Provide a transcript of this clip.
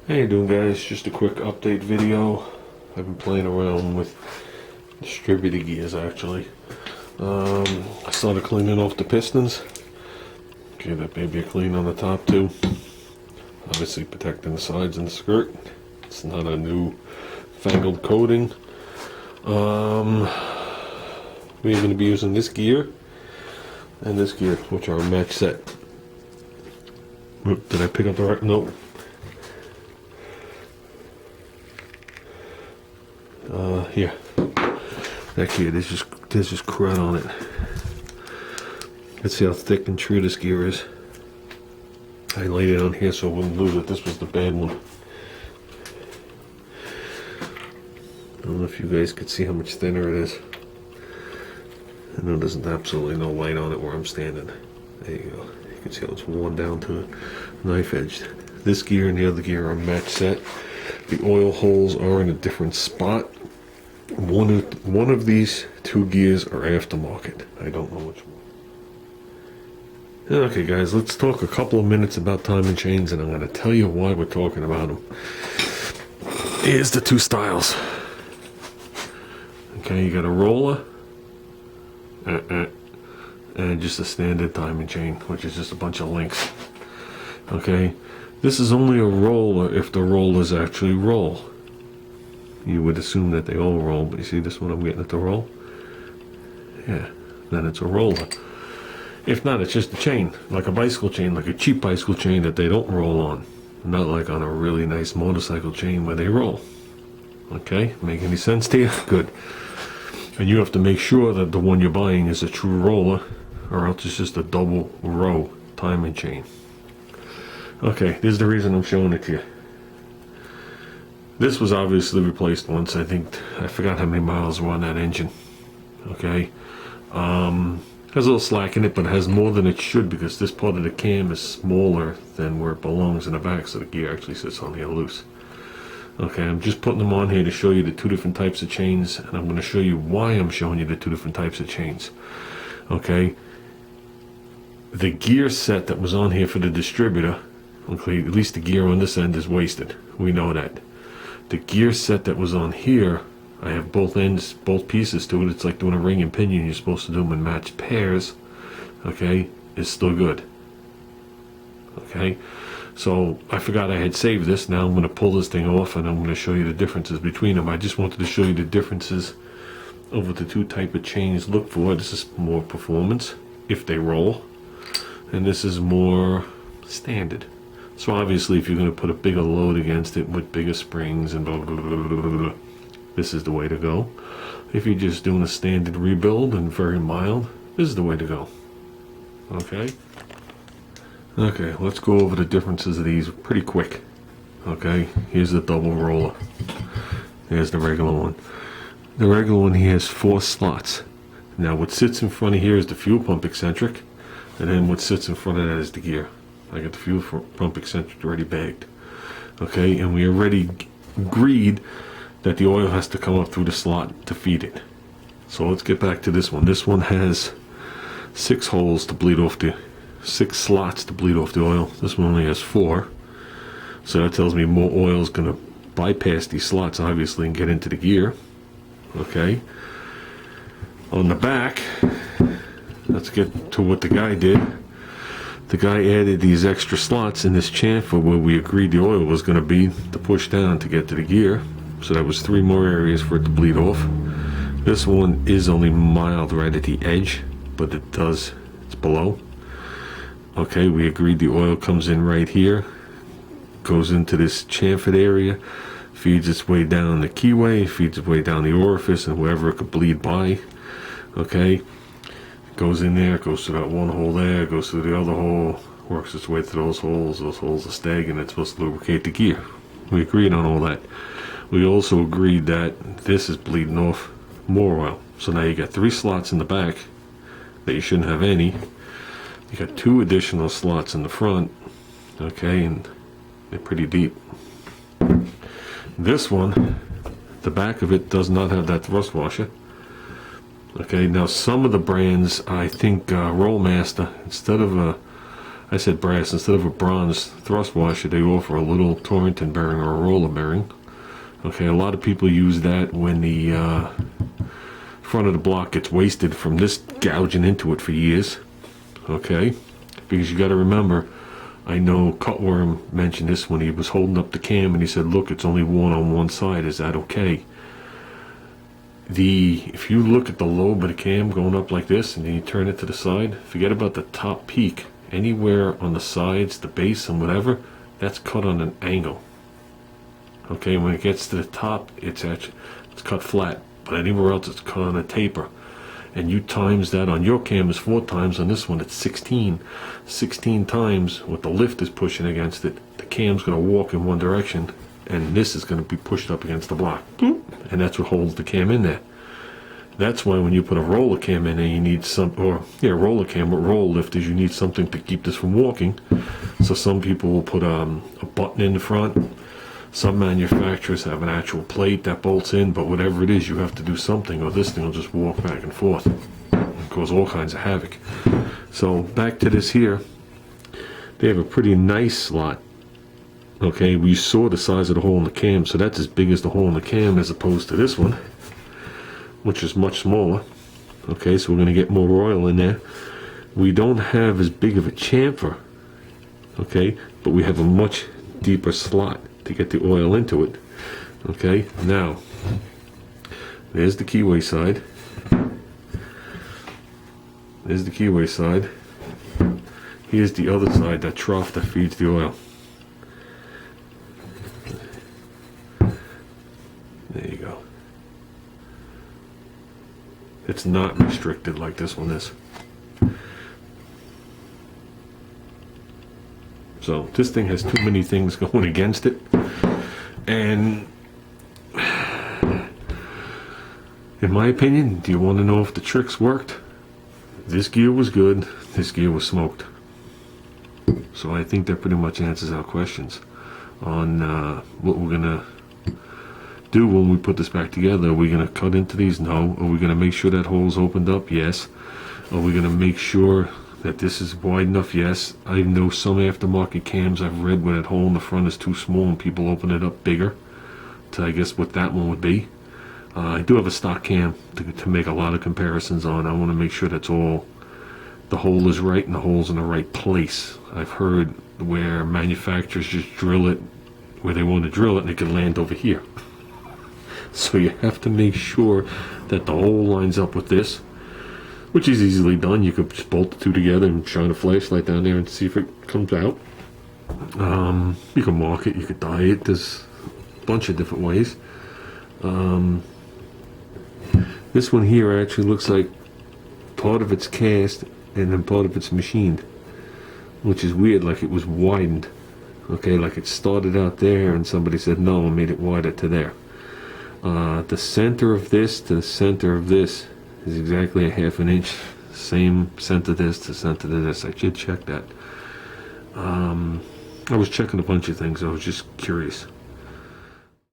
How you doing, guys? Just a quick update video. I've been playing around with distributor gears actually. I started cleaning off the pistons. Okay, that baby a clean on the top too. Obviously protecting the sides and the skirt. It's not a new fangled coating. We're going to be using this gear and this gear, which are a match set. Did I pick up the right? Nope. Here. That gear, there's just crud on it. Let's see how thick and true this gear is. I laid it on here so I wouldn't lose it. This was the bad one. I don't know if you guys could see how much thinner it is. I know there's absolutely no light on it where I'm standing. There you go. You can see how it's worn down to the knife edge. This gear and the other gear are match set. The oil holes are in a different spot. One of these two gears are aftermarket. I don't know which one. Okay guys, let's talk a couple of minutes about timing chains, and I'm going to tell you why we're talking about them. Here's the two styles. Okay, you got a roller and just a standard timing chain, which is just a bunch of links. Okay, this is only a roller if the rollers actually roll. You would assume that they all roll, but you see this one I'm getting it to roll? Yeah, then it's a roller. If not, it's just a chain, like a bicycle chain, like a cheap bicycle chain that they don't roll on. Not like on a really nice motorcycle chain where they roll. Okay, make any sense to you? Good. And you have to make sure that the one you're buying is a true roller, or else it's just a double row timing chain. Okay, here's the reason I'm showing it to you. This was obviously replaced once. I forgot how many miles were on that engine. Okay. Has a little slack in it, but it has more than it should because this part of the cam is smaller than where it belongs in the back, so the gear actually sits on here loose. Okay, I'm just putting them on here to show you the two different types of chains, and I'm going to show you why I'm showing you the two different types of chains. Okay. The gear set that was on here for the distributor, okay, at least the gear on this end is wasted. We know that. The gear set that was on here, I have both ends, both pieces to it. It's like doing a ring and pinion. You're supposed to do them in matched pairs. Okay, it's still good. Okay, so I forgot I had saved this. Now I'm going to pull this thing off and I'm going to show you the differences between them. I just wanted to show you the differences of what the two type of chains look for. This is more performance if they roll, and this is more standard. So obviously if you're going to put a bigger load against it with bigger springs and blah, blah, blah, blah, blah, blah, this is the way to go. If you're just doing a standard rebuild and very mild, this is the way to go. Okay? Okay, let's go over the differences of these pretty quick. Okay, here's the double roller. There's the regular one. The regular one here has 4 slots. Now what sits in front of here is the fuel pump eccentric, and then what sits in front of that is the gear. I got the fuel pump eccentric already bagged. Okay, and we already agreed that the oil has to come up through the slot to feed it. So let's get back to this one. This one has 6 holes to bleed off 6 slots to bleed off the oil. This one only has 4. So that tells me more oil is going to bypass these slots, obviously, and get into the gear. Okay. On the back, let's get to what the guy did. The guy added these extra slots in this chamfer where we agreed the oil was going to be to push down to get to the gear. So that was 3 more areas for it to bleed off. This one is only mild right at the edge, but it's below. Okay, we agreed the oil comes in right here, goes into this chamfered area, feeds its way down the keyway, feeds its way down the orifice and wherever it could bleed by. Okay. Goes in there, goes through that one hole there, goes through the other hole, works its way through those holes. Those holes are stagnant, it's supposed to lubricate the gear. We agreed on all that. We also agreed that this is bleeding off more oil. So now you got 3 slots in the back that you shouldn't have any. You got 2 additional slots in the front, okay, and they're pretty deep. This one, the back of it does not have that thrust washer. Okay, now some of the brands, I think Rollmaster, instead of a I said brass, instead of a bronze thrust washer, they offer a little Torrington bearing or a roller bearing. Okay, a lot of people use that when the front of the block gets wasted from this gouging into it for years. Okay, because you got to remember, I know Cutworm mentioned this when he was holding up the cam and he said, look, it's only worn on one side, is that okay? If you look at the lobe of the cam going up like this and then you turn it to the side, forget about the top peak. Anywhere on the sides, the base and whatever, that's cut on an angle. Okay, when it gets to the top, it's cut flat, but anywhere else it's cut on a taper. And you times that on your cam is 4 times, on this one it's 16. 16 times what the lift is pushing against it, the cam's going to walk in one direction, and this is going to be pushed up against the block. And that's what holds the cam in there. That's why when you put a roller cam in there, you need roller cam, but roll lifters, you need something to keep this from walking. So some people will put a button in the front. Some manufacturers have an actual plate that bolts in, but whatever it is, you have to do something, or this thing will just walk back and forth and cause all kinds of havoc. So back to this here, they have a pretty nice slot. Okay, we saw the size of the hole in the cam, so that's as big as the hole in the cam as opposed to this one, which is much smaller. Okay, so we're going to get more oil in there. We don't have as big of a chamfer, okay, but we have a much deeper slot to get the oil into it. Okay, now there's the keyway side. There's the keyway side. Here's the other side, that trough that feeds the oil. There you go. It's not restricted like this one is. So this thing has too many things going against it, and in my opinion, do you want to know if the tricks worked? This gear was good, this gear was smoked. So I think that pretty much answers our questions on what we're gonna do when we put this back together. Are we gonna cut into these? No. Are we gonna make sure that hole's opened up? Yes. Are we gonna make sure that this is wide enough? Yes. I know some aftermarket cams I've read where that hole in the front is too small and people open it up bigger to, I guess, what that one would be. I do have a stock cam to make a lot of comparisons on. I want to make sure that's all, the hole is right and the hole's in the right place. I've heard where manufacturers just drill it where they want to drill it and it can land over here. So you have to make sure that the hole lines up with this, which is easily done. You could just bolt the two together and shine a flashlight down there and see if it comes out. You can mark it, you could dye it. There's a bunch of different ways. This one here actually looks like part of it's cast and then part of it's machined, which is weird, like it was widened. Okay, like it started out there and somebody said no and made it wider to there. The center of this to the center of this is exactly a ½ inch. Same center this to center to this. I did check that. I was checking a bunch of things. I was just curious.